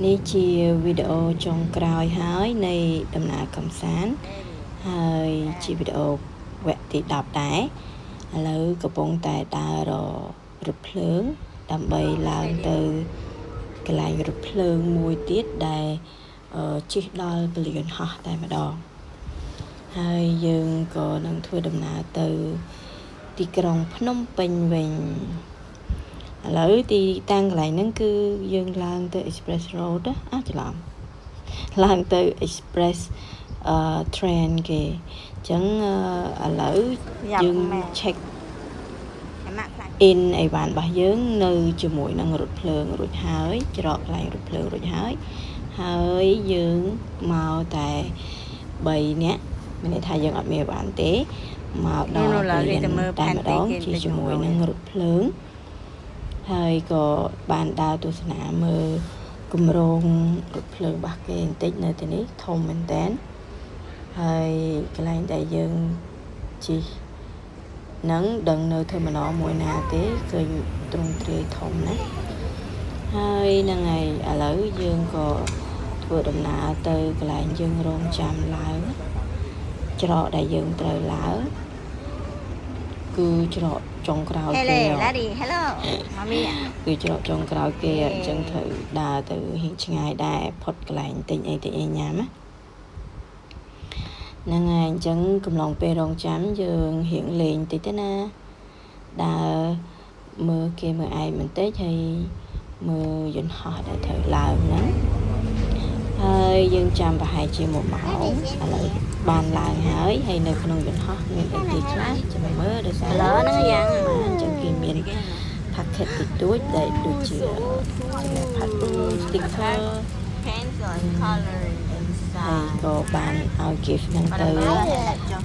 នេះជាវីដេអូចុងក្រោយហើយនៃដំណើរកម្សាន្តហើយជាវីដេអូវគ្គទី10ដែរឥឡូវកំពុងតែដើររថភ្លើងដើម្បីឡើងទៅកន្លែងរថភ្លើងមួយទៀតដែលជិះដល់ពលានហោះតែម្ដងហើយយើងក៏នឹងធ្វើដំណើរទៅទីក្រុងភ្នំពេញវិញឥឡូវទីតាំងកន្លែងហ្នឹងគឺយើងឡើងទៅ Express Road ច្រឡំឡើងទៅ Express train គេអញ្ចឹងឥឡូវយើង check in អីវ៉ាន់របស់យើងនៅជាមួយនឹងរថភ្លើងរួចហើយច្រកកន្លែងរថភ្លើងរួចហើយយើងមកតែ3នាក់មានន័យថាយើងអត់មានអីវ៉ាន់ទេមកដល់តែម្ដងជាជាមួយនឹងរថភ្លើងហើយក៏បានដើរទស្សនាមើលគម្រោងរថភ្លើងរបស់គេបន្តិចនៅទីនេះធំមែនតើហើយកន្លែងដែលយើងជិះនឹងដឹងនៅterminalមួយណាទេឃើញទ្រង់ទ្រាយធំណាហើយហ្នឹងហើយឥឡូវយើងក៏ធ្វើដំណើរទៅកន្លែងយើងរងចាំឡើងច្រកដែលយើងត្រូវឡើងគឺច្រកចុងក្រោយគេHello Mommy គឺច្រកចុងក្រោយគេអញ្ចឹងត្រូវដើរទៅហៀងឆ្ងាយដែរផុតកន្លែងទិញអីញ៉ាំណាហ្នឹងហើយអញ្ចឹងកំឡុងពេលរងចាំយើងរៀងលេងតិចទៅណាដើរមើលគេមើលឯងបន្តិចហើយមើលយន្តហោះដែលត្រូវឡើងហ្នឹងហើយយើងចាំប្រហែលជា1ម៉ោងឥឡូវបានឡើងហើយនៅក្នុងយន្តហោះមានអីគេខ្លះចាំមើលដោយសារហ្នឹងយ៉ាងអញ្ចឹងគេមាន packet តិចតួចដែលដូចជា sticker pens or color ហើយក៏បានឲ្យ gift ហ្នឹងទៅ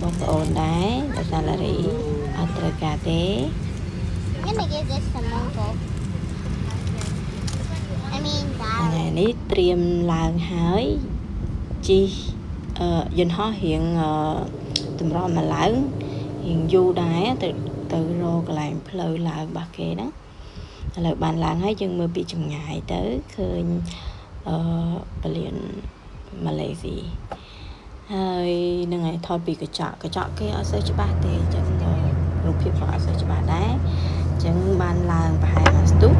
បងប្អូនដែរដោយសារឡារីអត់ត្រូវការទេ I'm gonna give this to Monko. I mean ថ្ងៃនេះត្រៀមឡើងហើយជិះយន្តហោះរៀងតម្រាំមកឡើងរៀងយូរដែរទៅរកកន្លែងផ្លូវឡើងរបស់គេហ្នឹងឥឡូវបានឡើងហើយយើងមើលពីចម្ងាយទៅឃើញពលានម៉ាឡេស៊ីហើយនឹងឲ្យថតពីកញ្ចក់គេអត់សូវច្បាស់ទេអញ្ចឹងរូបភាពក៏អត់សូវច្បាស់ដែរអញ្ចឹងបានឡើងប្រហែលមួយស្ទុះ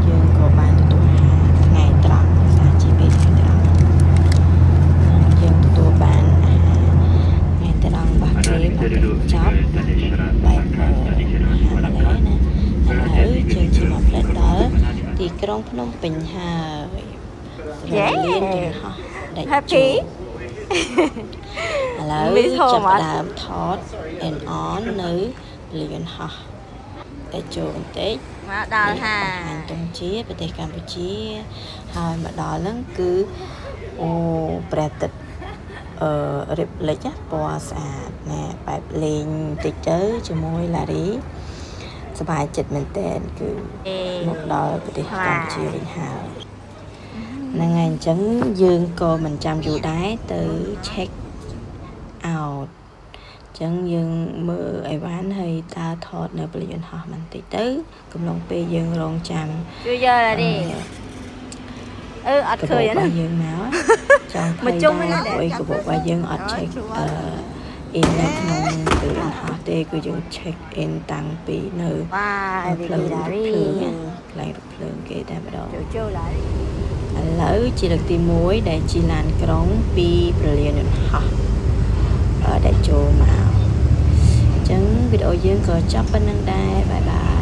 យើងក៏បានទទួលអាហារថ្ងៃត្រង់ភាសាជីវេថ្ងៃត្រង់យើងទទួលបានអាហារថ្ងៃត្រង់របស់គេបានចប់បែបអាហារម៉ាឡេណាហើយយើងជិះមកផ្លេចដល់ទីក្រុងភ្នំពេញហើយលានយន្តហោះHappy ឥឡូវចាប់ផ្ដើមថត and on នៅលានហោះតែចូលបន្តិចមកដល់ហើយតុងជាប្រទេសកម្ពុជាហើយមកដល់ហ្នឹងគឺព្រះអាទិត្យរៀបលិចពណ៌ស្អាតណែបែបលេងតិចទៅជាមួយឡារីសប្បាយចិត្តមែនតើគឺមកដល់ប្រទេសកម្ពុជាវិញហើយហ្នឹងហើយអញ្ចឹងយើងក៏មិនចាំយូរដែរទៅ check out អញ្ចឹងយើងមើលអីវ៉ាន់ហើយដើរថតនៅពលានហោះបន្តិចទៅកំឡុងពេលយើងរងចាំជួយយកទេអត់ឃើញណាយើងមកចង់ភ័យដែរអីកបោរបស់យើងអត់ check in នៅក្នុងពលានហោះទេគឺយើង check in តាំងពីនៅផ្លូវរថភ្លើងកន្លែងរថភ្លើងគេតែម្ដងចូលឡើយឥឡូវជាលើកទី1ដែលជិះឡានក្រុងពីពលានយន្តហោះដែលចូលមកអញ្ចឹងវីដេអូយើងក៏ចប់ប៉ុណ្្នឹងដែរបាយបាយ